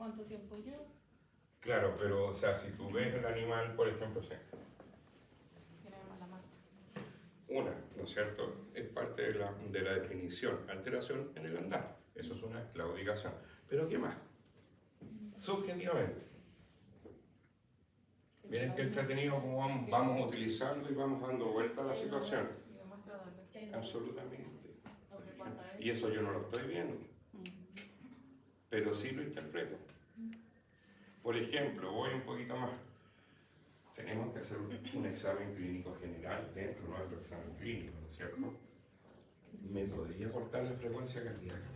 cuánto tiempo lleva. Claro, pero o sea, si tú ves el animal, por ejemplo, Queremos la marcha. una, ¿no es cierto? Es parte de la definición, alteración en el andar. Eso es una claudicación. Pero ¿qué más? Subjetivamente. Miren qué entretenido cómo vamos utilizando y vamos dando vuelta a la situación. Absolutamente. Y eso yo no lo estoy viendo, pero sí lo interpreto. Por ejemplo, voy un poquito más. Tenemos que hacer un examen clínico general dentro de nuestro examen clínico, ¿no es cierto? ¿Me podría aportar la frecuencia cardíaca?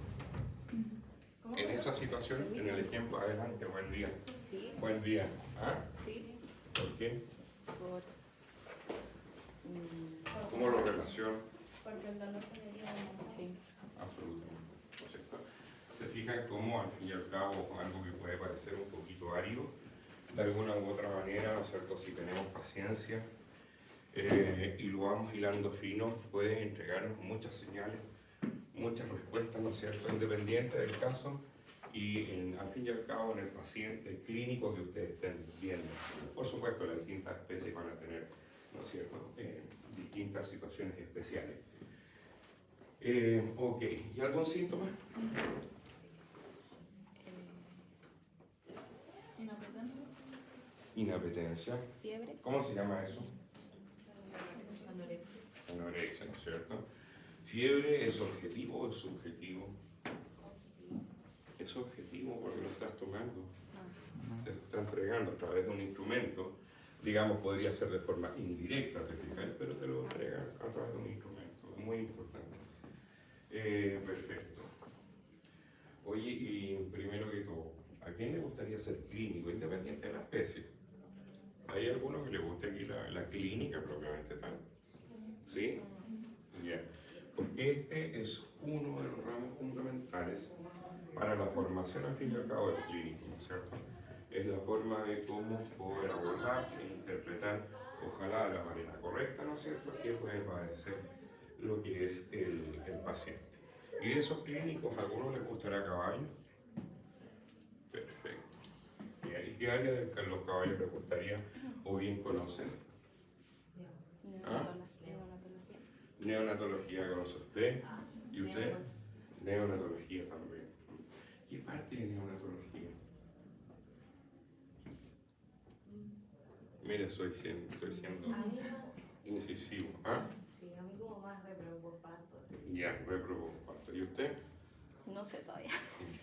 En esa situación, en el ejemplo, adelante, buen día. Sí. Buen día. ¿Ah? Sí. ¿Por qué? Por, ¿Cómo lo relaciono? Porque el dolor se le lleva sí. Absolutamente. ¿No es cierto? Se fijan cómo, al fin y al cabo, algo que puede parecer un poquito árido, de alguna u otra manera, ¿no es cierto? Si tenemos paciencia y lo vamos hilando fino, pueden entregarnos muchas señales, muchas respuestas, ¿no es cierto?, independientes del caso y al fin y al cabo en el paciente clínico que ustedes estén viendo. Por supuesto, las distintas especies van a tener, ¿no es cierto?, distintas situaciones especiales. Ok, ¿y algún síntoma? inapetencia. Inapetencia. Fiebre. ¿Cómo se llama eso? Anorexia. Anorexia, ¿no es cierto? Fiebre es objetivo o es subjetivo. Es objetivo porque lo estás tomando. Te lo está entregando a través de un instrumento. Digamos, podría ser de forma indirecta, ¿te fijas? Pero te lo entregan a través de un instrumento. Es muy importante. Perfecto. Oye, y primero que todo, ¿a quién le gustaría ser clínico, independiente de la especie? ¿Hay algunos que le guste aquí la clínica propiamente tal? ¿Sí? Bien. Porque este es uno de los ramos fundamentales para la formación al fin y al cabo del clínico, ¿no es cierto? Es la forma de cómo poder abordar e interpretar, ojalá de la manera correcta, ¿no es cierto?, qué puede padecer lo que es el paciente. ¿Y de esos clínicos, a algunos les gustará caballo? Perfecto. ¿Y qué área de los caballos les gustaría o bien conocen? ¿Ah? Neonatología. Neonatología conoce usted. ¿Y usted? Neonatología también. ¿Qué parte de neonatología? Mire, estoy siendo incisivo. ¿Ah? Sí, a mí como más repro por parto. Ya, repro por parto. ¿Y usted? No sé todavía.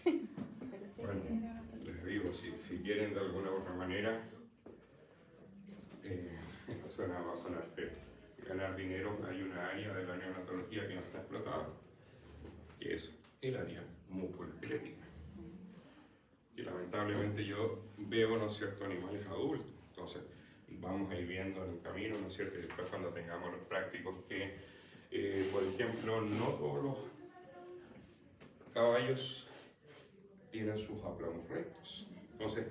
Pero sí. Bueno, les digo, si quieren de alguna u otra manera, va a sonar feo, ganar dinero, hay una área de la neonatología que no está explotada, que es el área musculoesquelética. Y lamentablemente yo veo, ¿no es cierto?, animales adultos. Entonces, vamos a ir viendo en el camino, ¿no es cierto?, y después cuando tengamos los prácticos que, por ejemplo, no todos los caballos tienen sus aplomos rectos. Entonces,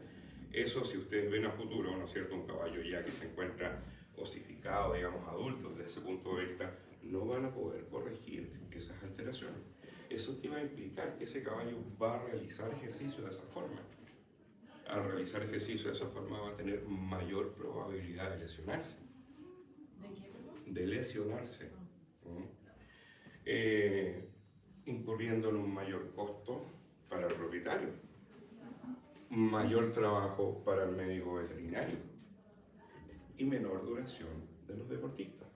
eso si ustedes ven a futuro, ¿no es cierto?, un caballo ya que se encuentra osificado, digamos, adulto, desde ese punto de vista, no van a poder corregir esas alteraciones. ¿Eso qué va a implicar? Que ese caballo va a realizar ejercicio de esa forma. Al realizar ejercicio de esa forma va a tener mayor probabilidad de lesionarse. ¿De qué, perdón? De lesionarse. Incurriendo en un mayor costo para el propietario, mayor trabajo para el médico veterinario y menor duración de los deportistas.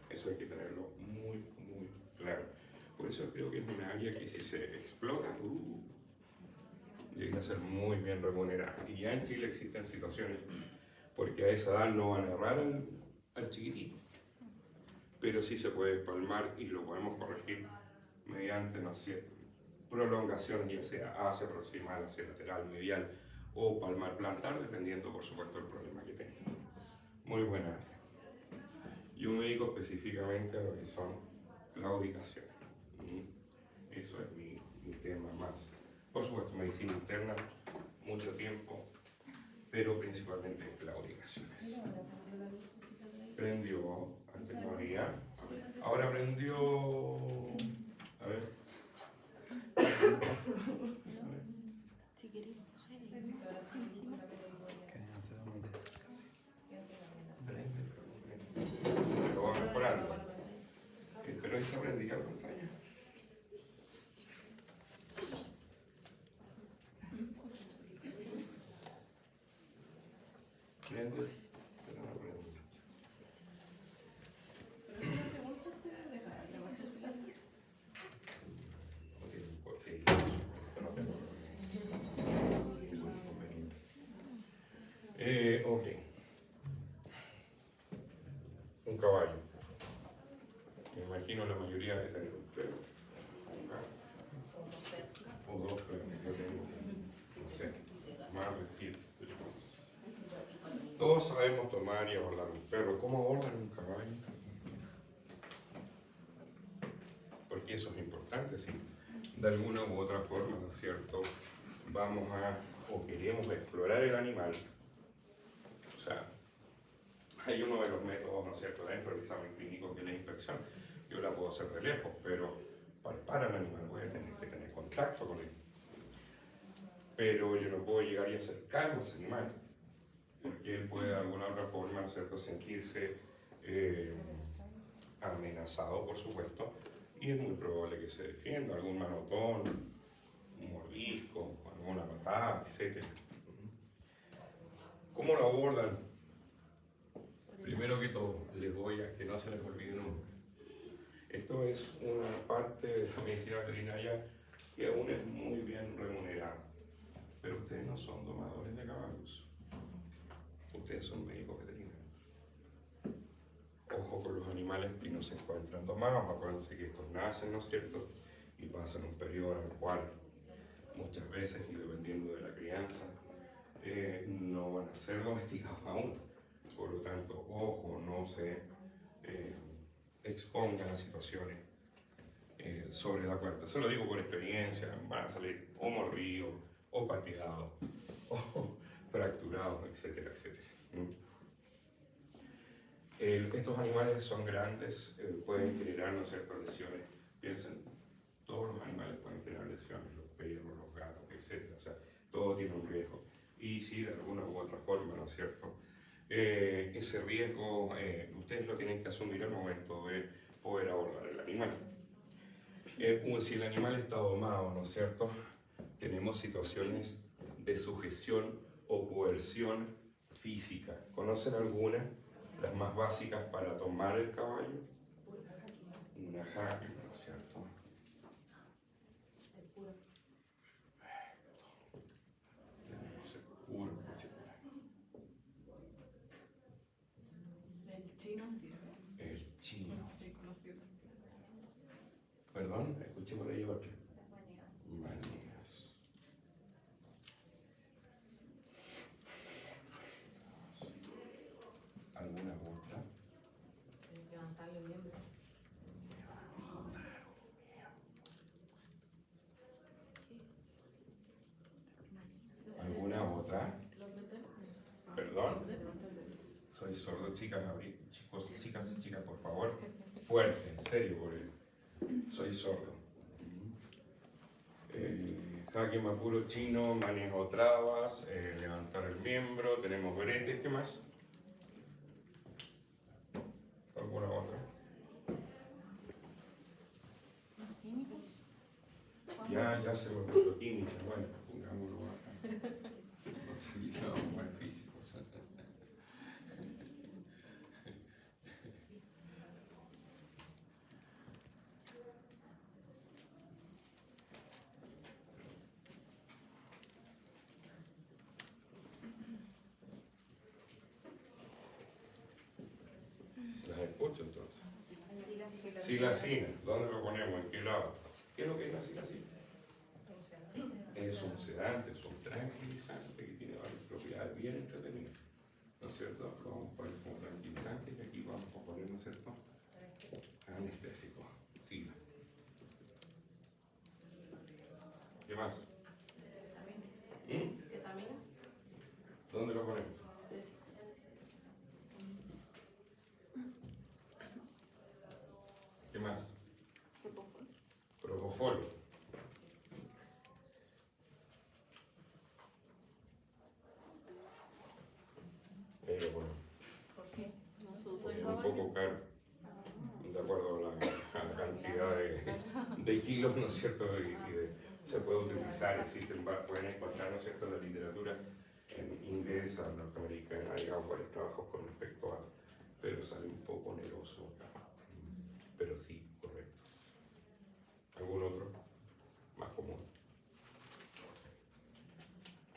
Eso hay que tenerlo muy, muy claro. Por eso creo que es una área que si se explota, llega a ser muy bien remunerada. Y ya en Chile existen situaciones, porque a esa edad no van a errar al chiquitito, pero sí se puede palmar y lo podemos corregir mediante, no sé, prolongación, ya sea hacia proximal, hacia lateral, medial o palmar plantar, dependiendo por supuesto del problema que tenga. Muy buena área. Y un médico específicamente lo que son claudicaciones. Eso es mi tema más. Por supuesto, medicina interna, mucho tiempo, pero principalmente claudicaciones. Prendió, antes no había. Ahora prendió. A ver. Si quería Ok. Un caballo. Me imagino la mayoría de tener un perro. O dos perros. Yo tengo, no sé, más de 7. Todos sabemos tomar y abordar un perro. ¿Cómo abordan un caballo? Porque eso es importante, sí. De alguna u otra forma, ¿no es cierto? Vamos a, o queremos explorar el animal. O sea, hay uno de los métodos, ¿no es cierto?, dentro del examen clínico que es la inspección. Yo la puedo hacer de lejos, pero palpar al animal voy a tener que tener contacto con él. Pero yo no puedo llegar y acercarme a ese animal, porque él puede de alguna u otra forma, ¿no es cierto?, sentirse amenazado, por supuesto, y es muy probable que se defienda, algún manotón, un mordisco, alguna patada, etc. ¿Cómo lo abordan? Primero que todo, les voy a que no se les olvide nunca. Esto es una parte de la medicina veterinaria que aún es muy bien remunerada. Pero ustedes no son domadores de caballos. Ustedes son médicos veterinarios. Ojo con los animales que no se encuentran domados. Acuérdense que estos nacen, ¿no es cierto? Y pasan un periodo en el cual muchas veces, y dependiendo de la crianza, no van a ser domesticados aún. Por lo tanto, ojo, no se expongan a situaciones sobre la cuenta. Se lo digo por experiencia, van a salir o mordidos, o pateados, o fracturados, etcétera, etcétera. Estos animales son grandes, pueden generar, ¿no es cierto?, lesiones. Piensen, todos los animales pueden generar lesiones, los perros, los gatos, etcétera. O sea, todo tiene un riesgo. Y si de alguna u otra forma, ¿no es cierto?, ese riesgo ustedes lo tienen que asumir al momento de poder abordar el animal. Si el animal está domado, ¿no es cierto?, tenemos situaciones de sujeción o coerción física. ¿Conocen alguna? Las más básicas para tomar el caballo. Una jaque, ¿no es cierto? Tenemos el puro. El chino sirve. El chino. Estoy conocido. Perdón, escuché por ahí otro. Manías. ¿Alguna otra? Levantarle el miembro. ¿Alguna otra? Los veterinarios. Perdón. Soy sordo, chicas, chicas, por favor. Fuerte, en serio, por él. Soy sordo. Jaque mapuro chino, manejo trabas, levantar el miembro, tenemos bretes, ¿qué más? ¿Alguna otra? ¿Los químicos? Ya se me puso química, bueno, pongámoslo acá. No sé, no, mal físicos. Las escucho entonces. Silacina, ¿dónde lo ponemos? ¿En qué lado? ¿Qué es lo que es la silacina? Es un sedante, es un tranquilizante que tiene varias propiedades bien entretenidas, ¿no es cierto? Lo vamos a poner como tranquilizante y aquí vamos a poner, ¿no es cierto?, anestésico. Sila. ¿Qué más? ¿Ketamina? ¿Dónde lo ponemos? ¿Qué más? Propofol. Pero bueno, ¿Por qué? No se usa porque el es un caballo. poco caro, de acuerdo a la cantidad de kilos, ¿no es cierto? Se puede utilizar, pueden encontrar, ¿no es cierto?, en la literatura en inglesa, norteamericana, digamos, varios trabajos con respecto a, pero sale un poco oneroso acá. Pero sí, correcto. ¿Algún otro? Más común.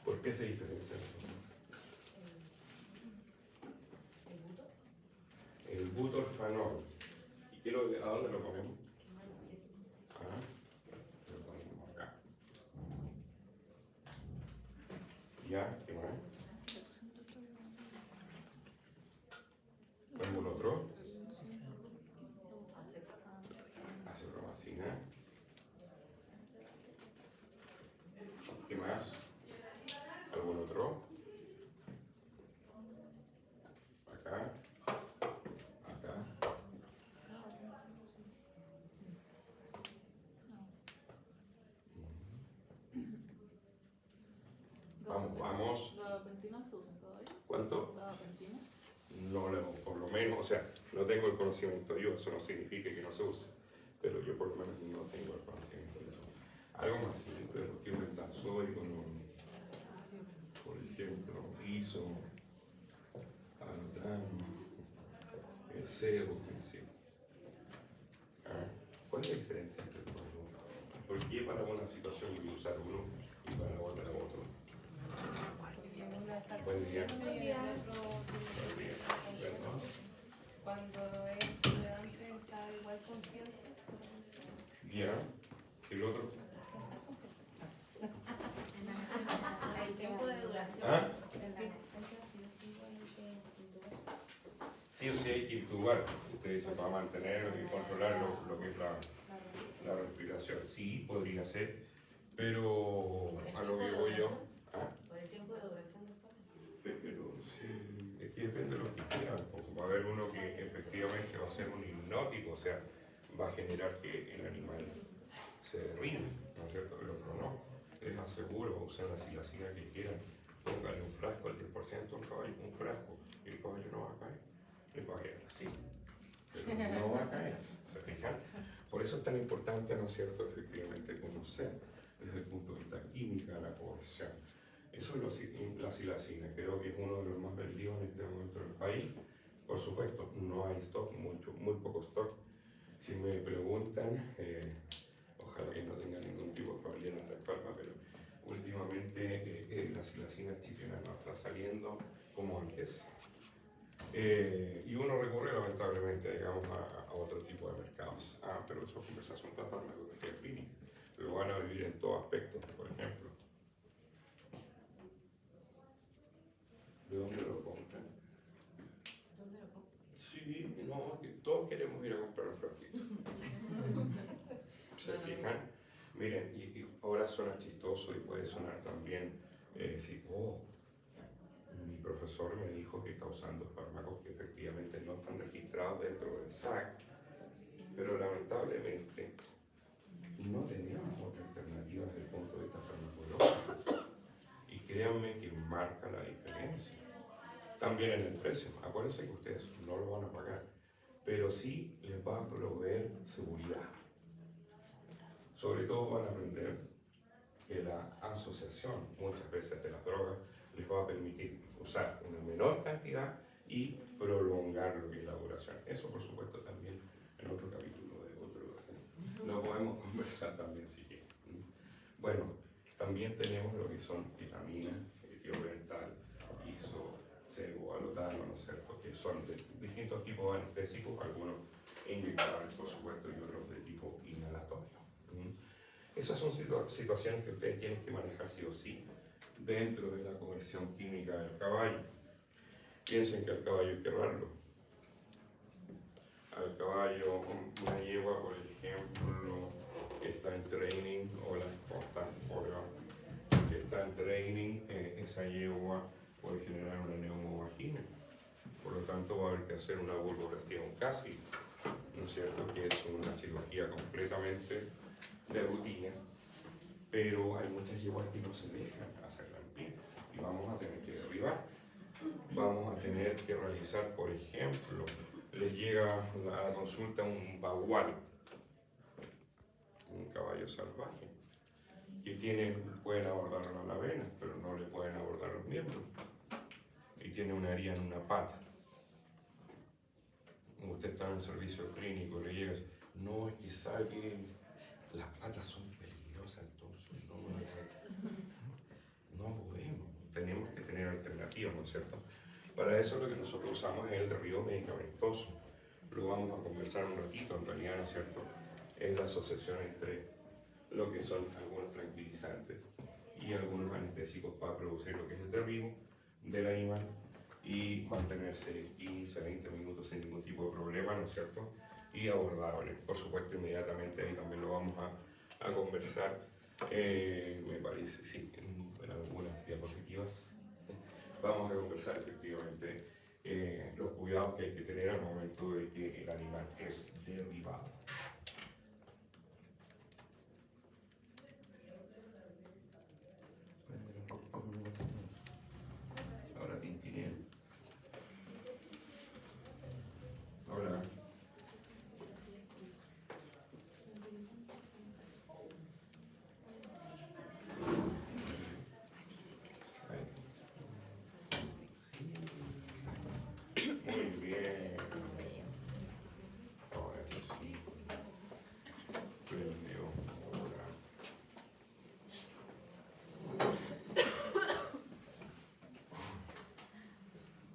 ¿Por qué se diferencia? Profanol. ¿Y a dónde lo ponemos? Ajá. Lo ponemos acá. Ya, ¿qué más? ¿Algún otro? Acepromacina. ¿Qué más? ¿Algún otro? Acá. Acá. Vamos. ¿Gabapentina se usa todavía? ¿Cuánto? ¿Gabapentina? No, por lo menos, o sea, no tengo el conocimiento yo, eso no significa que no se use, pero yo por lo menos no tengo el conocimiento de eso. Algo más simple, cuestión de tazoide con por ejemplo, ISO, Aldan, SEO, ¿cuál es la diferencia entre los dos? ¿Por qué para una situación voy a usar uno y para otra otro? Buen día. Buen día. Perdón. Cuando es estudiante está igual consciente. Ya, el otro. El tiempo de duración. ¿Ah? El tiempo sí igual Sí o sí hay que intubar, usted dice, para mantener y controlar lo que es la respiración. Sí, podría ser, pero a lo que voy yo. ¿Ah? Por el tiempo de duración del parto. Pero sí, es que depende de lo que quieran, porque va a haber uno que efectivamente va a ser un hipnótico, o sea, va a generar que el animal se derrime, ¿no es cierto? El otro no. Les aseguro, usen la silacina que quieran, pónganle un frasco al 10%, un caballo, un frasco, y el caballo no va a caer. Le va a caer así, pero no va a caer, ¿se fijan? Por eso es tan importante, ¿no es cierto?, efectivamente conocer desde el punto de vista química la coerción. Eso es la silacina, creo que es uno de los más vendidos en este momento en el país. Por supuesto, no hay stock, muy poco stock. Si me preguntan, ojalá que no tenga ningún tipo de problema en esta forma, pero últimamente la silacina chilena no está saliendo como antes. Y uno recurre lamentablemente, digamos, a otro tipo de mercados. Pero eso es conversación para farmacología clínica. Pero van a vivir en todo aspecto, por ejemplo. ¿De dónde lo compran? ¿Dónde lo pongo? Sí, no, que todos queremos ir a comprar un frasquito. ¿Se fijan? Miren, y ahora suena chistoso y puede sonar también, decir, mi profesor me dijo que está usando fármacos que efectivamente no están registrados dentro del SAC, pero lamentablemente no tenemos otra alternativa desde el punto de vista farmacológico. Y créanme que marca la diferencia. También en el precio. Acuérdense que ustedes no lo van a pagar, pero sí les va a proveer seguridad. Sobre todo van a aprender que la asociación muchas veces de las drogas les va a permitir usar una menor cantidad y prolongar lo que es la duración. Eso por supuesto también en otro capítulo de otro lo podemos conversar también si quieren. Bueno, también tenemos lo que son vitaminas, etiobental, ISO, sebo, alotano, ¿no es cierto? Que son de distintos tipos de anestésicos, algunos inyectables por supuesto y otros de tipo inhalatorio. Esas son situaciones que ustedes tienen que manejar sí o sí dentro de la coerción química del caballo. Piensen que al caballo hay que errarlo. Al caballo, una yegua, por ejemplo, que está en training, o la que está en training, esa yegua puede generar una neumovagina. Por lo tanto, va a haber que hacer una vulvoplastía casi, ¿no es cierto? Que es una cirugía completamente de rutina, pero hay muchas yeguas que no se dejan hacerla en pie y vamos a tener que derribar. Vamos a tener que realizar, por ejemplo, les llega a la consulta un bagual, un caballo salvaje, que pueden abordarlo a la vena, pero no le pueden abordar los miembros, y tiene una herida en una pata. Usted está en un servicio clínico y le llega y dice, no, es que sabe que las patas son peligrosas, entonces no podemos, tenemos que tener alternativas, ¿no es cierto? Para eso lo que nosotros usamos es el derribo medicamentoso. lo vamos a conversar un ratito, en realidad, ¿no es cierto? Es la asociación entre lo que son algunos tranquilizantes y algunos anestésicos para producir lo que es el derribo del animal y mantenerse 15 a 20 minutos sin ningún tipo de problema, ¿no es cierto? Y abordable. Por supuesto, inmediatamente ahí también lo vamos a conversar, me parece, sí, en algunas diapositivas. Vamos a conversar efectivamente los cuidados que hay que tener al momento de que el animal es derribado. Ahora tintinea. Ahora. Muy bien. Ahora sí. Prendió. Ahora.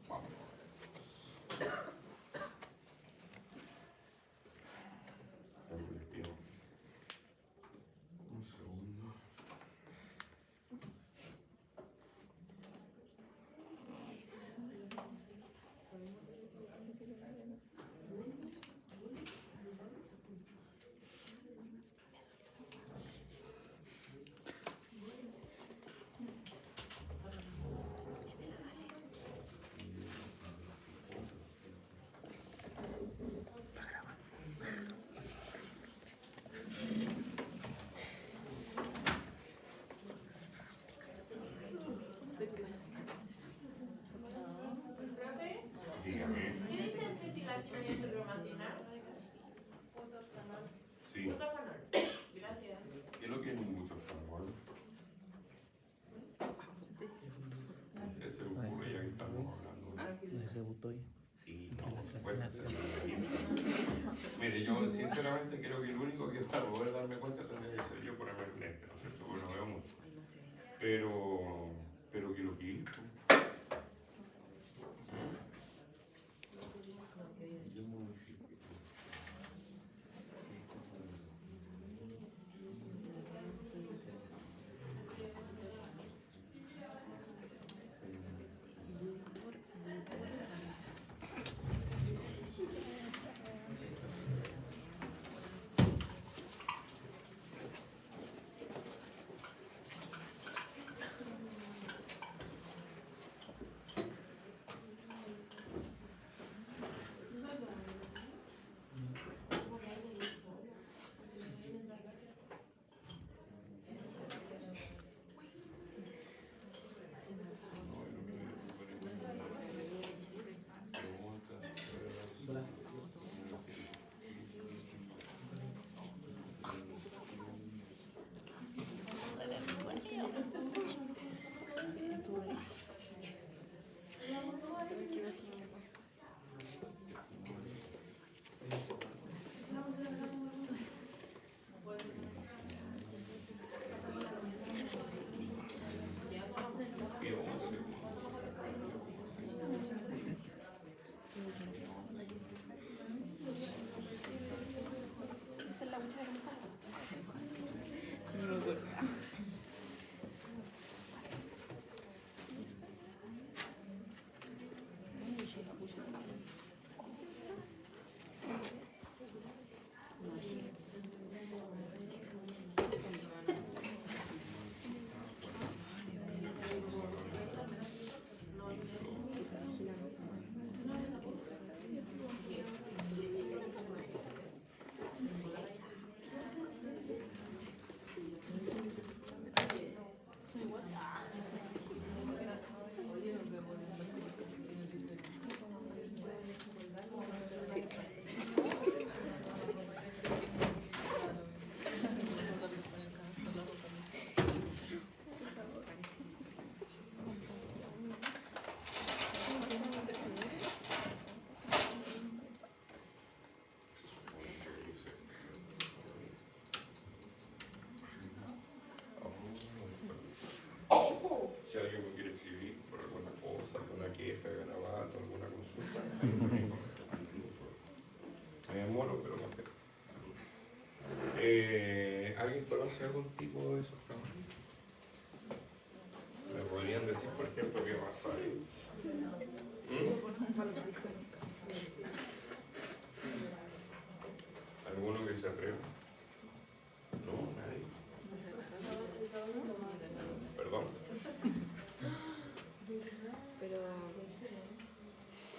Vamos. Un segundo. Dígame. ¿Qué dice entre cilación y acitromicina? Sí. Butanol. Gracias. ¿Qué es lo que es un butanol? Ese es un poco ya que estamos hablando. Ese botón. Sí, no, puede ser. Mire, yo sinceramente creo que el único que para poder darme cuenta tendría que ser yo por ponerme el lente, ¿no es cierto? Porque no veo mucho. Pero que lo que hizo. conoce algún tipo de esos trabajos? ¿Me podrían decir, por ejemplo, qué pasa ahí? ¿Alguno que se atreva? No, nadie. Perdón. Pero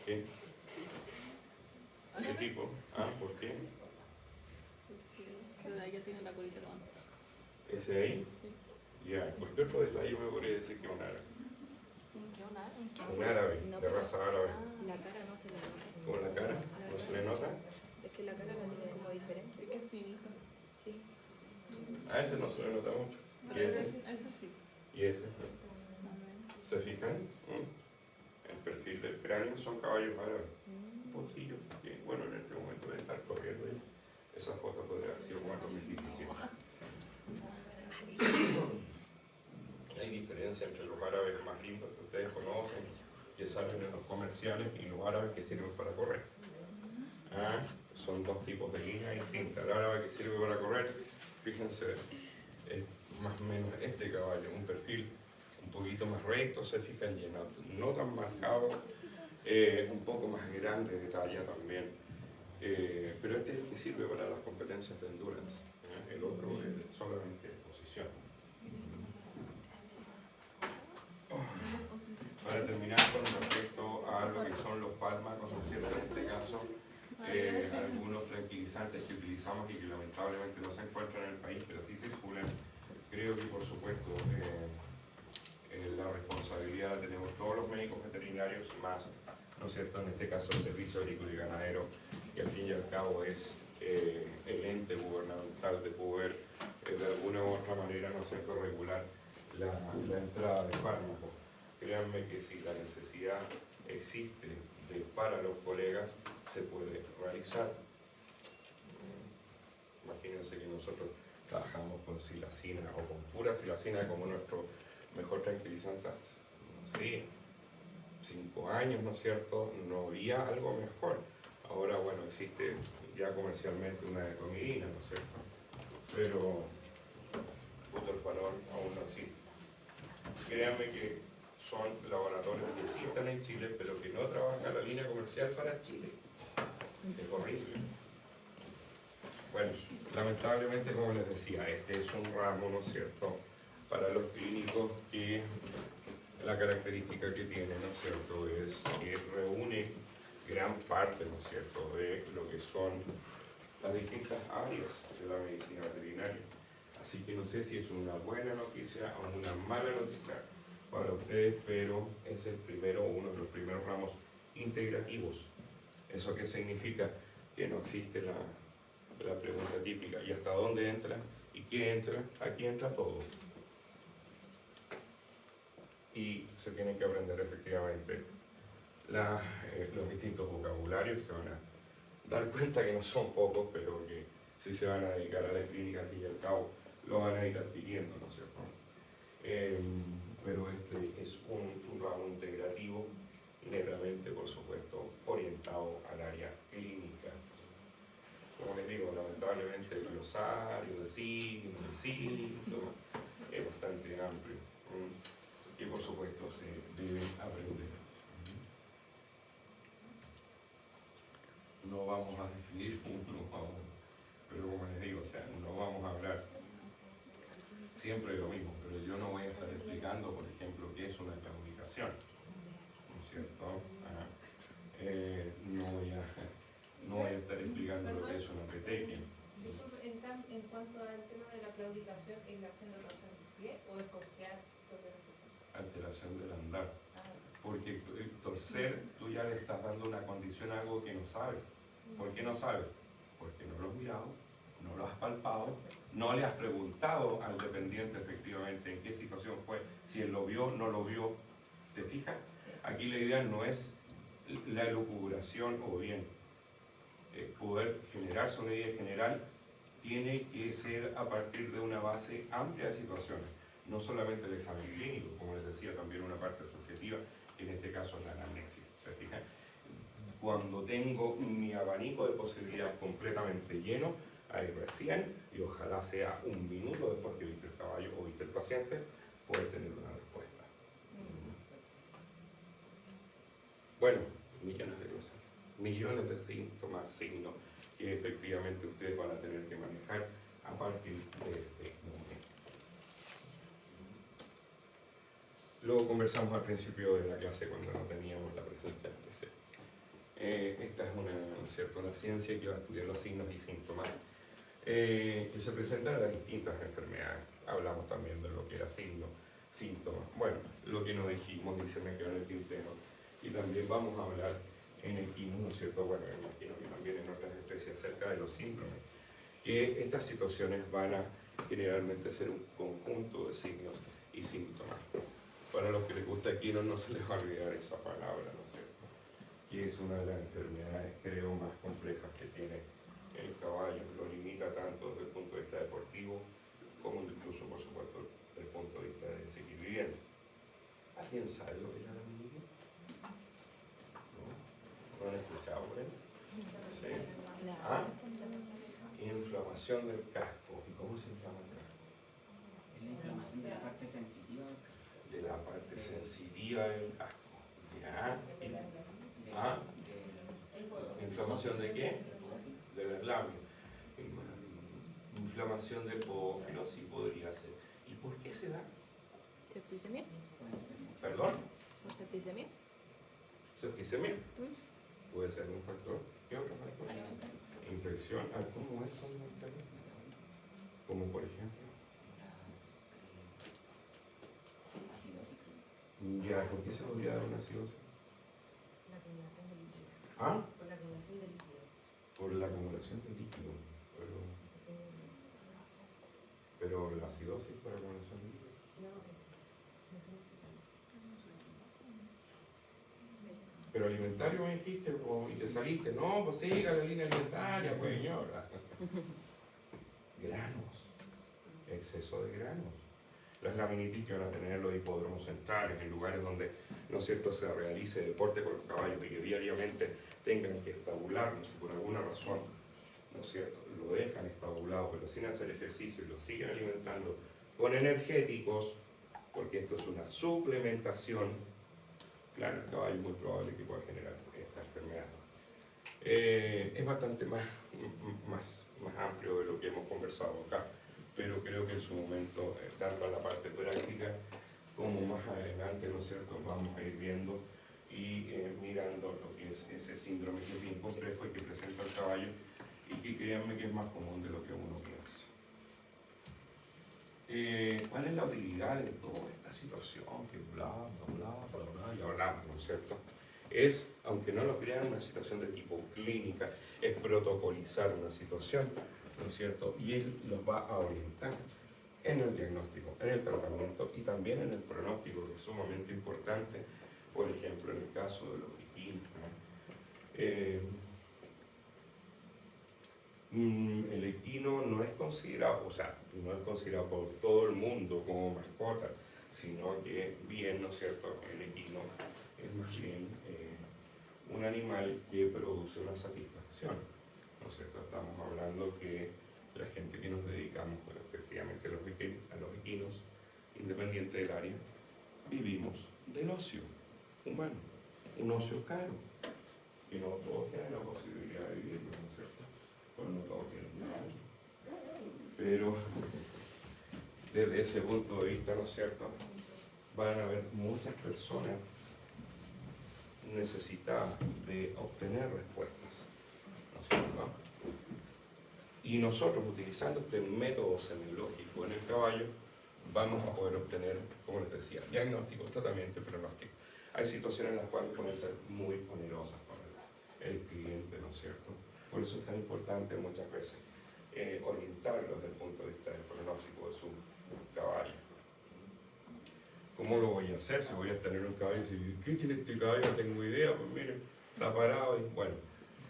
¿Qué? ¿Qué tipo? Ah, ¿por qué? se da, ya tiene la colita levantada. ¿Ese ahí? Sí. Ya, ¿por qué otro detalle me podría decir que es un árabe? ¿Qué onda? Un árabe, de raza árabe. La cara no se le nota. ¿Con la cara? ¿No se le nota? Es que la cara la tiene como diferente. Es que es finita. Sí. A ese no se le nota mucho. ¿Y ese? Ese sí. ¿Y ese? ¿Se fijan? El perfil del cráneo son caballos árabes. Potrillos, que bueno, en este momento deben estar corriendo ahí. Esa foto podría haber sido como en 2017. Hay diferencia entre los árabes más lindos que ustedes conocen, que salen en los comerciales, y los árabes que sirven para correr. Ah, son dos tipos de líneas distintas. El árabe que sirve para correr, fíjense, es más o menos este caballo, un perfil un poquito más recto, se fijan, lleno, no tan marcado, un poco más grande de talla también, pero este es el que sirve para las competencias de endurance, el otro es solamente de posición. Para terminar con respecto a lo que son los fármacos, ¿no es cierto? En este caso, algunos tranquilizantes que utilizamos y que lamentablemente no se encuentran en el país, pero sí circulan, creo que por supuesto la responsabilidad la tenemos todos los médicos veterinarios, más, ¿no es cierto?, en este caso el Servicio Agrícola y Ganadero, que al fin y al cabo es el ente gubernamental de poder de alguna u otra manera, ¿no es cierto?, regular la entrada de fármacos. Créanme que si la necesidad existe para los colegas, se puede realizar. Imagínense que nosotros trabajamos con silacina o con pura silacina como nuestro mejor tranquilizante hace, sí, 5 años, ¿no es cierto? No había algo mejor. Ahora, bueno, existe ya comercialmente una etomidina, ¿no es cierto? Pero butorfanol aún no existe. Créanme que son laboratorios que sí están en Chile, pero que no trabajan la línea comercial para Chile. Es horrible. Bueno, lamentablemente, como les decía, este es un ramo, ¿no es cierto?, para los clínicos que la característica que tiene, ¿no es cierto?, es que reúne gran parte, ¿no es cierto?, de lo que son las distintas áreas de la medicina veterinaria. Así que no sé si es una buena noticia o una mala noticia para ustedes, pero es el primero, uno de los primeros ramos integrativos. ¿Eso qué significa? Que no existe la pregunta típica, ¿y hasta dónde entra? ¿Y qué entra? Aquí entra todo. Y se tienen que aprender efectivamente los distintos vocabularios. Se van a dar cuenta que no son pocos, pero que si se van a dedicar a la clínica, al fin y al cabo, lo van a ir adquiriendo, ¿no es cierto? Pero este es un ramo integrativo y netamente, por supuesto, orientado al área clínica. Como les digo, lamentablemente el glosario de signos, de síntomas, es bastante amplio. Y por supuesto se debe aprender. No vamos a definir pero como les digo, o sea, no vamos a hablar siempre de lo mismo, pero yo no voy a estar explicando, por ejemplo, qué es una claudicación, ¿no es cierto? No voy a estar explicando lo que es una petequia. En cuanto al tema de la claudicación, ¿es la acción de torcer el pie o es cojear? Alteración del andar. Porque torcer, tú ya le estás dando una condición a algo que no sabes. ¿Por qué no sabes? Porque no lo has mirado, no lo has palpado, no le has preguntado al dependiente efectivamente en qué situación fue, si él lo vio, no lo vio. ¿Te fijas? Aquí la idea no es la elucubración o bien poder generarse una idea general, tiene que ser a partir de una base amplia de situaciones. No solamente el examen clínico, como les decía, también una parte subjetiva, que en este caso es la anamnesis. ¿Se fijan? Cuando tengo mi abanico de posibilidades completamente lleno, ahí recién, y ojalá sea un minuto después que viste el caballo o viste el paciente, puede tener una respuesta. Bueno, millones de cosas, millones de síntomas, signos que efectivamente ustedes van a tener que manejar a partir de este momento. Luego conversamos al principio de la clase cuando no teníamos la presencia del PC. Esta es una ciencia que va a estudiar los signos y síntomas que se presentan en las distintas enfermedades. Hablamos también de lo que era signo, síntomas. Bueno, lo que no dijimos y se me quedó en el tintero. Y también vamos a hablar en equinos, ¿no es cierto? Bueno, en equinos y también en otras especies acerca de los síndromes. Que estas situaciones van a generalmente ser un conjunto de signos y síntomas. Para los que les gusta equinos no se les va a olvidar esa palabra, ¿no es cierto? Y es una de las enfermedades, creo, más complejas que tiene el caballo. Lo limita tanto desde el punto de vista deportivo como incluso, por supuesto, desde el punto de vista de seguir viviendo. ¿Alguien sabe lo que es la laminitis? ¿No? ¿No han escuchado por él? Sí. ¿Ah? Inflamación del casco. ¿Y cómo se inflama el casco? Es la inflamación de la parte sensitiva De la parte sensitiva del casco. ¿Ya? ¿Ah? ¿Inflamación de qué? De las láminas. Inflamación del podófilo, sí podría ser. ¿Y por qué se da? ¿Septicemia? ¿Perdón? ¿Por septicemia? ¿Septicemia? Puede ser un factor. ¿Qué otro factor? Infección. ¿Cómo es? Como por ejemplo. Ya, ¿por qué se podría dar una acidosis? La acumulación de líquido. ¿Ah? Por la acumulación de líquido. Por la acumulación de líquido. Pero la acidosis por acumulación de líquido. Pero alimentario me dijiste, y te saliste, no, pues siga la línea alimentaria, pues señora. Granos, exceso de granos. Las laminitis que van a tener los hipódromos centrales, en lugares donde, ¿no es cierto?, se realice deporte con los caballos y que diariamente tengan que estabularlos y por alguna razón, ¿no es cierto?, lo dejan estabulado pero sin hacer ejercicio y lo siguen alimentando con energéticos, porque esto es una suplementación. Claro, el caballo es muy probable que pueda generar esta enfermedad. Es bastante más amplio de lo que hemos conversado acá, pero creo que en su momento, tanto en la parte práctica como más adelante, ¿no es cierto?, vamos a ir viendo y mirando lo que es ese síndrome que es bien complejo y que presenta el caballo y que créanme que es más común de lo que uno piensa. ¿Cuál es la utilidad de toda esta situación? Que bla, y hablamos, ¿no es cierto? Es, aunque no lo crean, una situación de tipo clínica, es protocolizar una situación, ¿no es cierto? Y él los va a orientar en el diagnóstico, en el tratamiento y también en el pronóstico, que es sumamente importante, por ejemplo, en el caso de los equinos, ¿no? El equino no es considerado, o sea, no es considerado por todo el mundo como mascota, sino que bien, ¿no es cierto?, el equino es más bien un animal que produce una satisfacción, ¿no es cierto? Estamos hablando que la gente que nos dedicamos, bueno, efectivamente a los equinos, independiente del área, vivimos del ocio humano, un ocio caro, que no todos tienen la posibilidad de vivirlo, ¿no es cierto? Pues no todos tienen nada. Pero desde ese punto de vista, ¿no es cierto?, van a haber muchas personas necesitadas de obtener respuestas, ¿no es cierto? Y nosotros, utilizando este método semiológico en el caballo, vamos a poder obtener, como les decía, diagnóstico, tratamiento y pronóstico. Hay situaciones en las cuales pueden ser muy onerosas para el cliente, ¿no es cierto? Por eso es tan importante muchas veces orientarlo desde el punto de vista del pronóstico de su caballo. ¿Cómo lo voy a hacer? Si voy a tener un caballo y decir, ¿qué tiene este caballo? No tengo idea, pues miren, está parado y bueno,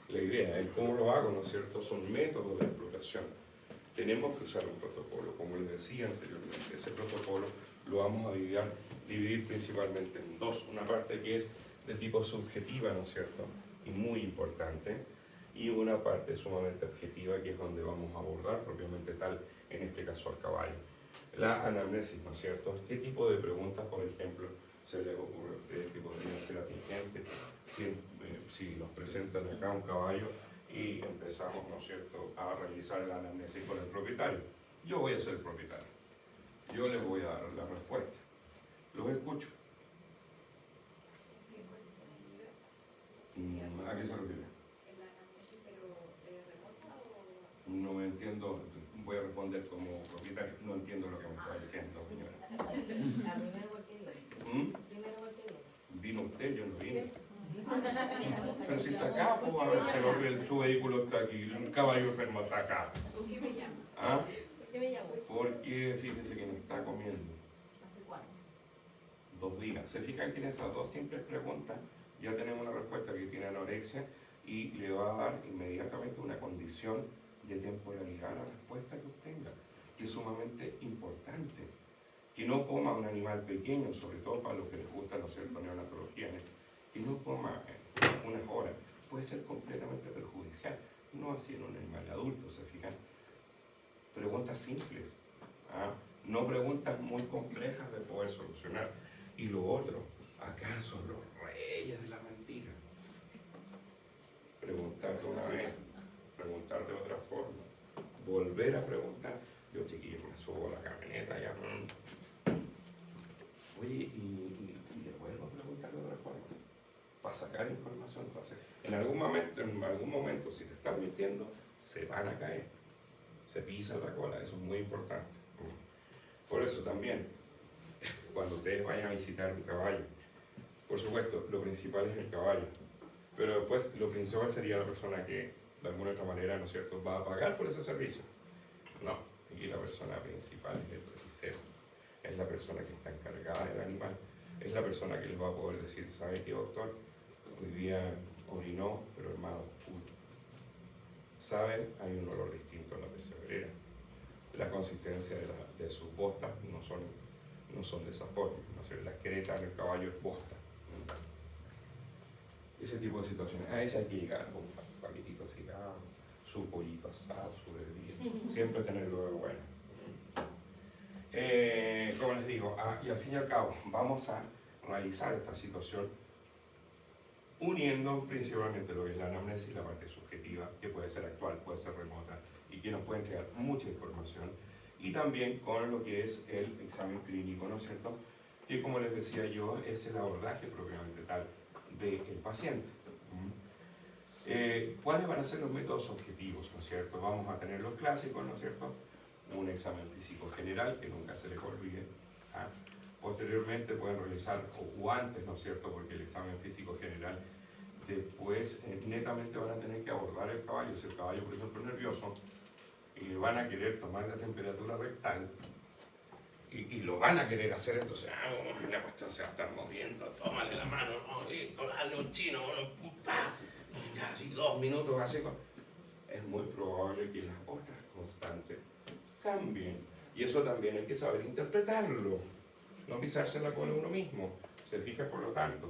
la idea es cómo lo hago, ¿no es cierto? Son métodos de exploración. Tenemos que usar un protocolo, como les decía anteriormente, ese protocolo lo vamos a dividir principalmente en dos. Una parte que es de tipo subjetiva, ¿no es cierto?, y muy importante, y una parte sumamente objetiva, que es donde vamos a abordar propiamente tal, en este caso al caballo. La anamnesis, ¿no es cierto? ¿Qué tipo de preguntas, por ejemplo, se les ocurre a ustedes que podrían ser atingentes si nos presentan acá un caballo y empezamos, ¿no es cierto?, a realizar la anamnesis con el propietario? Yo voy a ser el propietario. Yo les voy a dar la respuesta. Los escucho. ¿A qué se refiere? No me entiendo, voy a responder como propietario, no entiendo lo que me está diciendo, señora. La primera vuelta viene. Primera vuelta viene. ¿Vino usted? Yo no vine. Pero si está acá, pues a ver, su vehículo está aquí, el caballo enfermo está acá. ¿Con qué me llama? ¿Ah? ¿Por qué me llamo? Porque fíjese que no está comiendo ¿Hace cuánto? 2 días. Se fijan que en esas 2 simples preguntas ya tenemos una respuesta que tiene anorexia y le va a dar inmediatamente una condición de temporalidad a la respuesta que obtenga, que es sumamente importante. Que no coma un animal pequeño, sobre todo para los que les gusta, ¿no es cierto?, neonatología, que no coma unas horas, puede ser completamente perjudicial. No así en un animal adulto, ¿se fijan? Preguntas simples, ¿ah? No preguntas muy complejas de poder solucionar. Y lo otro, acá son los reyes de la mentira. Preguntarte una vez, preguntar de otra forma, volver a preguntar. Yo, chiquillo, me subo a la camioneta ya. Oye, y le vuelvo a preguntar de otra forma, para sacar información. En algún momento, si te están mintiendo, se van a caer, se pisan la cola, eso es muy importante. Por eso también, cuando ustedes vayan a visitar un caballo, por supuesto, lo principal es el caballo, pero después lo principal sería la persona que, de alguna otra manera, ¿no es cierto?, va a pagar por ese servicio. No, y la persona principal es el reticero, es la persona que está encargada del animal, es la persona que les va a poder decir, ¿sabe qué, doctor? Hoy día orinó, pero es más oscuro. ¿Sabe? Hay un olor distinto en la pesebrera. La consistencia de sus botas no son de esa forma, ¿no? O sea, la creta del caballo es bosta. Ese tipo de situaciones. A ese hay que llegar con un paquetito así, su pollito asado, su bebida. Siempre tenerlo de bueno. Como les digo, y al fin y al cabo, vamos a realizar esta situación uniendo principalmente lo que es la anamnesis, la parte subjetiva, que puede ser actual, puede ser remota, y que nos puede entregar mucha información, y también con lo que es el examen clínico, ¿no es cierto?, que, como les decía yo, es el abordaje propiamente tal del paciente. ¿Cuáles van a ser los métodos objetivos, ¿no es cierto? Vamos a tener los clásicos, ¿no es cierto?, un examen físico general, que nunca se les olvide. Posteriormente pueden realizar, o antes, ¿no es cierto?, porque el examen físico general, después netamente van a tener que abordar el caballo. Si el caballo, por ejemplo, es nervioso, y le van a querer tomar la temperatura rectal, y lo van a querer hacer, entonces, la cuestión se va a estar moviendo, tómale la mano, no, listo, dale un chino, pa, ya así 2 minutos, así, es muy probable que las otras constantes cambien, y eso también hay que saber interpretarlo, no pisarse la cola uno mismo. Se fija, por lo tanto,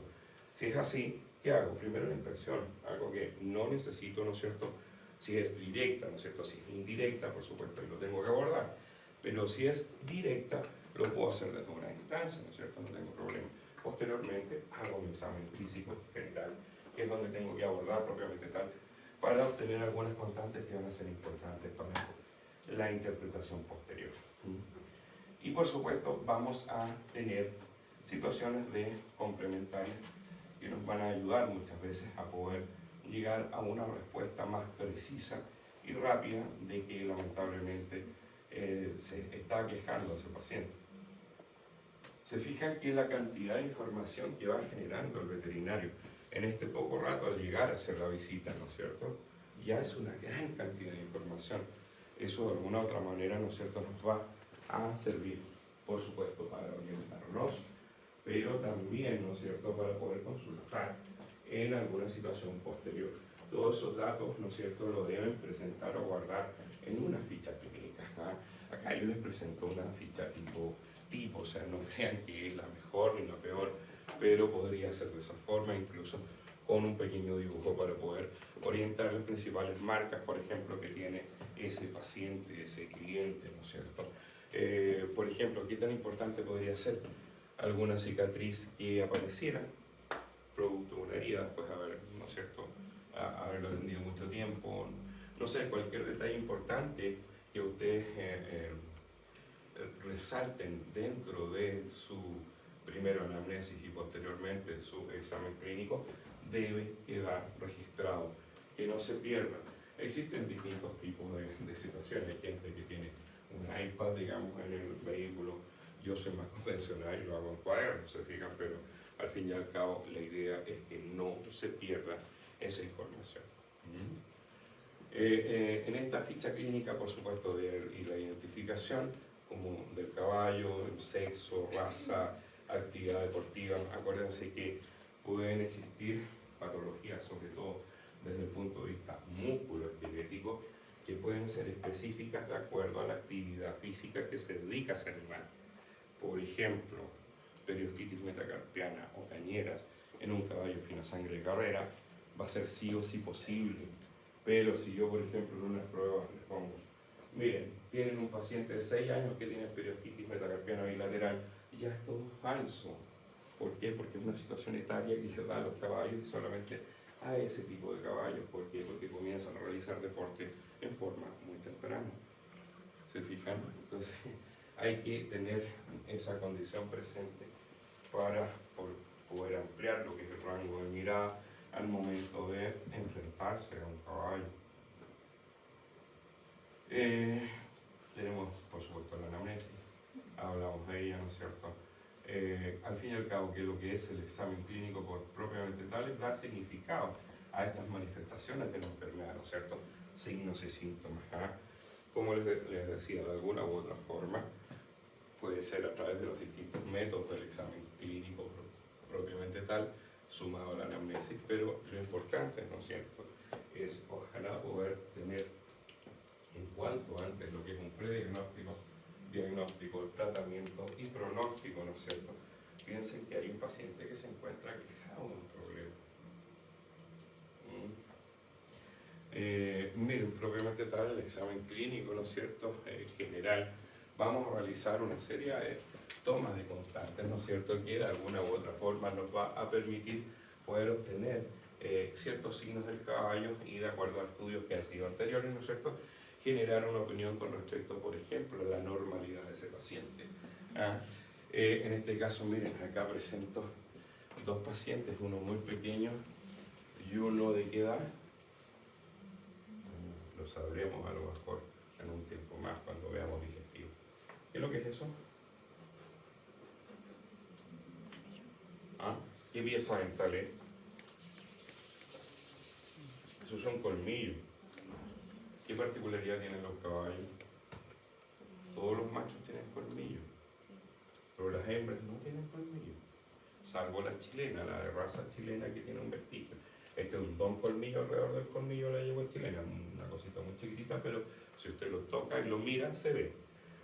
si es así, ¿qué hago? Primero la inspección, algo que no necesito, ¿no es cierto?, si es directa, ¿no es cierto?, si es indirecta, por supuesto, y lo tengo que abordar, pero si es directa, lo puedo hacer desde una distancia, ¿no es cierto?, no tengo problema. Posteriormente, hago mi examen físico general, que es donde tengo que abordar propiamente tal, para obtener algunas constantes que van a ser importantes para la interpretación posterior. Y por supuesto vamos a tener situaciones de complementarias que nos van a ayudar muchas veces a poder llegar a una respuesta más precisa y rápida de que lamentablemente se está quejando a ese paciente. Se fijan que la cantidad de información que va generando el veterinario en este poco rato al llegar a hacer la visita, ¿no es cierto?, ya es una gran cantidad de información. Eso de alguna u otra manera, ¿no es cierto?, nos va a servir, por supuesto, para orientarnos, pero también, ¿no es cierto?, para poder consultar en alguna situación posterior. Todos esos datos, ¿no es cierto?, lo deben presentar o guardar en una ficha clínica. Acá yo les presento una ficha tipo, o sea, no crean que es la mejor ni la peor, pero podría ser de esa forma, incluso con un pequeño dibujo para poder orientar las principales marcas, por ejemplo, que tiene ese paciente, ese cliente, ¿no es cierto? Por ejemplo, ¿qué tan importante podría ser alguna cicatriz que apareciera producto de una herida después de haber, ¿no es cierto?, haberlo atendido mucho tiempo? No sé, cualquier detalle importante que ustedes resalten dentro de su primero anamnesis y posteriormente su examen clínico debe quedar registrado, que no se pierda. Existen distintos tipos de situaciones. Hay gente que tiene un iPad, digamos, en el vehículo. Yo soy más convencional y lo hago en cuadernos, se fijan, pero al fin y al cabo la idea es que no se pierda esa información. En esta ficha clínica, por supuesto, y la identificación como del caballo, el sexo, raza, actividad deportiva, acuérdense que pueden existir patologías, sobre todo desde el punto de vista músculo-esquelético, que pueden ser específicas de acuerdo a la actividad física que se dedica a ese animal. Por ejemplo, periostitis metacarpiana o cañeras en un caballo fina sangre de carrera va a ser sí o sí posible. Pero si yo, por ejemplo, en unas pruebas les pongo, miren, tienen un paciente de 6 años que tiene periostitis metacarpiana bilateral, ya es todo falso. ¿Por qué? Porque es una situación etaria que se da a los caballos y solamente a ese tipo de caballos. ¿Por qué? Porque comienzan a realizar deporte en forma muy temprana. ¿Se fijan? Entonces hay que tener esa condición presente para poder ampliar lo que es el rango de mirada al momento de enfrentarse a un caballo. Tenemos, por supuesto, la anamnesis, hablamos de ella, ¿no es cierto? Al fin y al cabo, que lo que es el examen clínico propiamente tal es dar significado a estas manifestaciones de la enfermedad, ¿no es cierto? Signos y síntomas. Como les decía, de alguna u otra forma, puede ser a través de los distintos métodos del examen clínico propiamente tal, sumado a la anamnesis, pero lo importante, ¿no es cierto?, es ojalá poder tener en cuanto antes lo que es un prediagnóstico, diagnóstico, tratamiento y pronóstico, ¿no es cierto? Piensen que hay un paciente que se encuentra quejado de un problema. Miren, propiamente tal, el examen clínico, ¿no es cierto?, en general, vamos a realizar una serie de tomas de constantes, ¿no es cierto?, que de alguna u otra forma nos va a permitir poder obtener ciertos signos del caballo y, de acuerdo a estudios que han sido anteriores, ¿no es cierto?, generar una opinión con respecto, por ejemplo, a la normalidad de ese paciente. En este caso, miren, acá presento 2 pacientes, uno muy pequeño y uno de qué edad. Lo sabremos a lo mejor en un tiempo más cuando veamos digestivo. ¿Qué es lo que es eso? ¿Qué pieza dental es? Esos son colmillos. ¿Qué particularidad tienen los caballos? Todos los machos tienen colmillos, pero las hembras no tienen colmillos, salvo la chilena, la de raza chilena, que tiene un vestigio. Este es un don colmillo alrededor del colmillo de la yegua chilena, una cosita muy chiquitita, pero si usted lo toca y lo mira, se ve.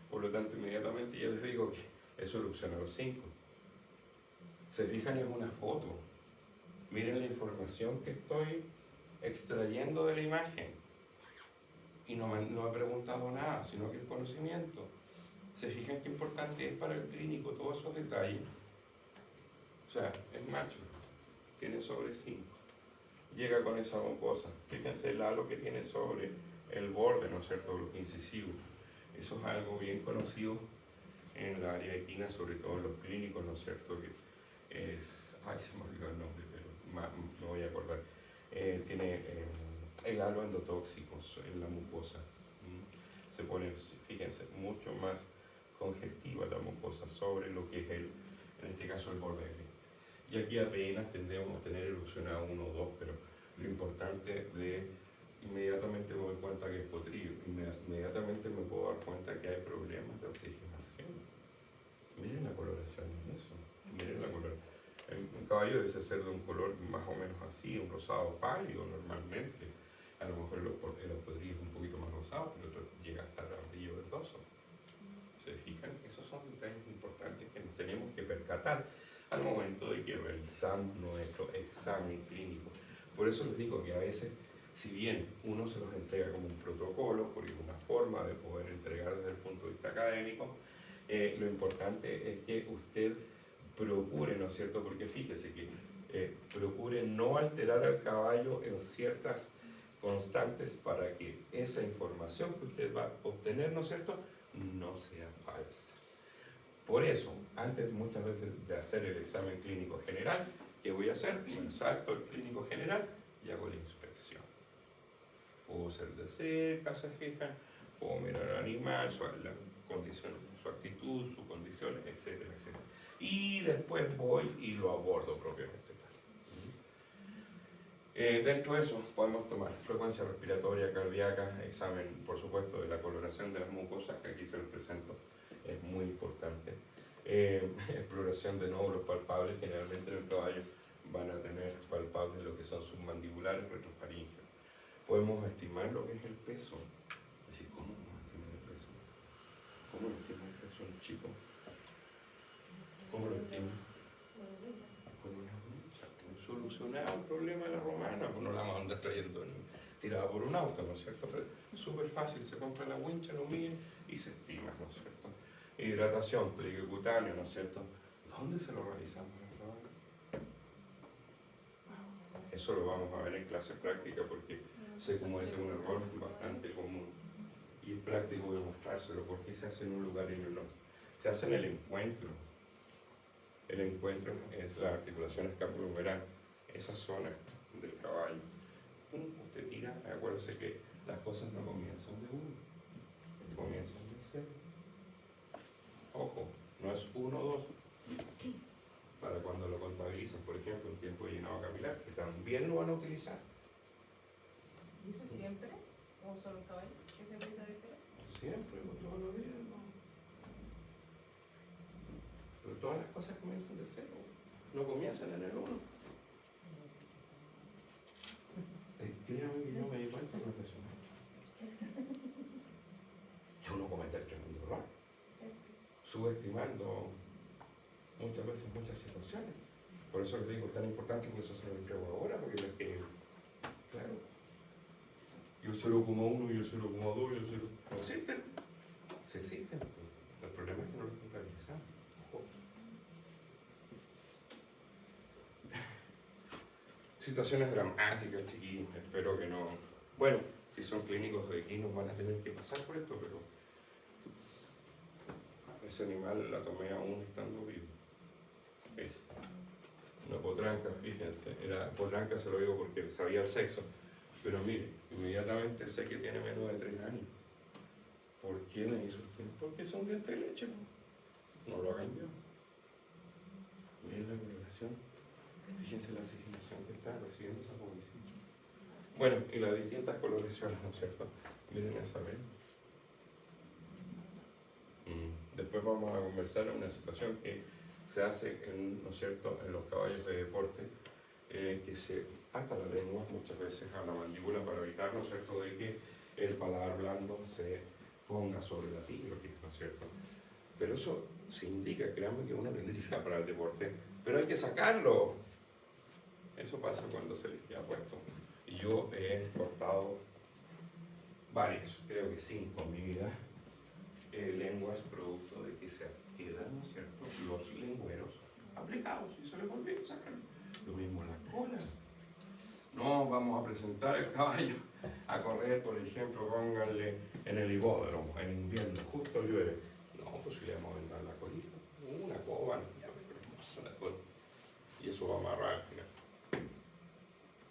Por lo tanto, inmediatamente ya les digo que eso erupciona a los 5. Se fijan, es una foto. Miren la información que estoy extrayendo de la imagen. Y no ha preguntado nada, sino que es conocimiento. ¿Se fijan qué importante es para el clínico todos esos detalles? O sea, es macho, tiene sobre 5. Llega con esa mucosa. Fíjense el halo que tiene sobre el borde, ¿no es cierto?, los incisivos. Eso es algo bien conocido en la área equina, sobre todo en los clínicos, ¿no es cierto?, que es... Ay, se me olvidó el nombre, pero me voy a acordar. Tiene... el halo endotóxico en la mucosa. Se pone, fíjense, mucho más congestiva la mucosa sobre lo que es en este caso el borde del diente. Y aquí apenas tendemos a tener erupcionado 1 o 2, pero lo importante de inmediatamente me doy cuenta que es potrillo, inmediatamente me puedo dar cuenta que hay problemas de oxigenación. Miren la coloración de eso, miren la coloración. Un caballo debe ser de un color más o menos así, un rosado pálido normalmente. A lo mejor el potrillo es un poquito más rosado, pero otro llega a estar amarillo verdoso. ¿Se fijan? Esos son detalles importantes que nos tenemos que percatar al momento de que realizamos nuestro examen clínico. Por eso les digo que a veces, si bien uno se los entrega como un protocolo, porque es una forma de poder entregar desde el punto de vista académico, lo importante es que usted procure, ¿no es cierto? Porque fíjese que procure no alterar al caballo en ciertas constantes para que esa información que usted va a obtener, ¿no es cierto?, no sea falsa. Por eso, antes muchas veces de hacer el examen clínico general, ¿qué voy a hacer? Me salto el clínico general y hago la inspección. Puedo ser de cerca, se fijan, puedo mirar al animal, la condición, su actitud, su condición, etcétera, etcétera. Y después voy y lo abordo propiamente tal. Dentro de eso podemos tomar frecuencia respiratoria, cardíaca, examen, por supuesto, de la coloración de las mucosas, que aquí se los presento, es muy importante. Exploración de nódulos palpables, generalmente en el caballo van a tener palpables lo que son submandibulares, retrofaríngeos. Podemos estimar lo que es el peso. Es decir, ¿cómo vamos a estimar el peso? ¿Cómo lo estima el peso un chico? ¿Cómo lo estima? Con una wincha. Solucionaba el problema de la romana, pues no la vamos a andar trayendo tirada por un auto, ¿no es cierto? Pero es súper fácil, se compra la wincha, lo miden y se estima, ¿no es cierto? Hidratación, pliegue cutáneo, ¿no es cierto? ¿Dónde se lo realizamos el trabajo? Eso lo vamos a ver en clase práctica porque se comete un error bastante común y es práctico demostrárselo porque se hace en un lugar y en el otro. Se hace en el encuentro. El encuentro es la articulación escapulohumeral, esa zona del caballo. Usted tira, acuérdese que las cosas no comienzan de uno, comienzan de cero. Ojo, no es 1 o 2. Para cuando lo contabilizan, por ejemplo, en tiempo de llenado capilar, que también lo van a utilizar. ¿Y eso siempre? ¿O solo el caballo? ¿Que se empieza de cero? Siempre, todos los días, ¿no? Pero todas las cosas comienzan de cero, no comienzan en el 1. Créanme que yo me di cuenta profesional. Que uno comete el tremendo error. Subestimando muchas veces muchas situaciones. Por eso les digo, es tan importante, por eso se lo entrego ahora, porque es que, claro, y el 0,1 y el 0,2 y el 0, no existen. Sí existen. El problema es que no los contabilizamos. Situaciones dramáticas, chiquillos, espero que no. Bueno, si son clínicos de equinos van a tener que pasar por esto, pero ese animal la tomé aún estando vivo. Es una potranca, fíjense, era potranca, se lo digo porque sabía el sexo, pero mire, inmediatamente sé que tiene menos de 3 años. ¿Por qué me hizo el tiempo? Porque son dientes de leche, no lo ha cambiado. Miren la coloración. Fíjense la oxigenación que está recibiendo esa pobrecita. Bueno, y las distintas coloraciones, ¿no es cierto? Miren esa vez. Después vamos a conversar en una situación que se hace, ¿no es cierto?, en los caballos de deporte, que se ata la lengua muchas veces a la mandíbula para evitar, ¿no es cierto?, de que el paladar blando se ponga sobre la tiroides, ¿no es cierto? Pero eso se indica, créanme, que es una ventaja para el deporte, pero hay que sacarlo. Eso pasa cuando se les queda puesto. Y yo he cortado varias, creo que 5 en mi vida, lenguas producto de que se quedan, ¿no es cierto?, los lengüeros aplicados y se les olvida sacarlo. Lo mismo en la cola. No vamos a presentar el caballo a correr, por ejemplo, pónganle en el hipódromo, en invierno, justo llueve. No, pues si le vamos a vendar la colita, una coba, ya ve, hermosa la cola. Y eso va a amarrar, mira.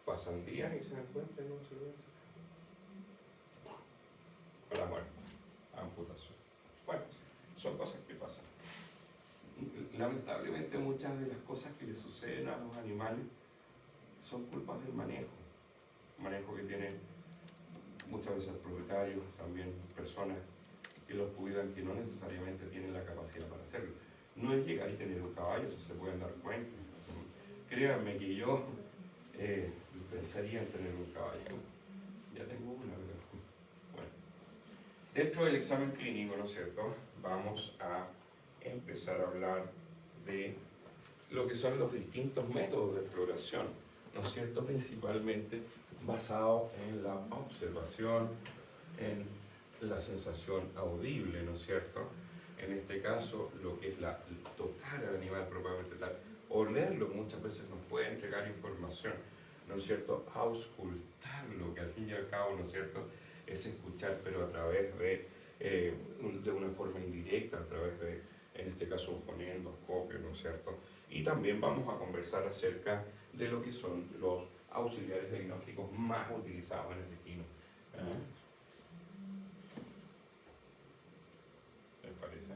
Pasan días y se dan cuenta y no se lo sacar. Con la muerte, amputación. Bueno, son cosas que pasan. Lamentablemente muchas de las cosas que le suceden a los animales son culpas del manejo. Manejo que tienen muchas veces propietarios, también personas que los cuidan, que no necesariamente tienen la capacidad para hacerlo. No es llegar y tener un caballo, eso se pueden dar cuenta. Créanme que yo pensaría en tener un caballo. Ya tengo una, pero bueno. Dentro del examen clínico, ¿no es cierto?, vamos a empezar a hablar de lo que son los distintos métodos de exploración, ¿no es cierto? Principalmente basados en la observación, en la sensación audible, ¿no es cierto? En este caso, lo que es tocar al animal propiamente tal, olerlo muchas veces nos puede entregar información, ¿no es cierto? Auscultarlo, que al fin y al cabo, ¿no es cierto?, es escuchar, pero a través de una forma indirecta, a través de, en este caso, un fonendoscopio, ¿no es cierto? Y también vamos a conversar acerca de lo que son los auxiliares diagnósticos más utilizados en el equino. ¿Me parece?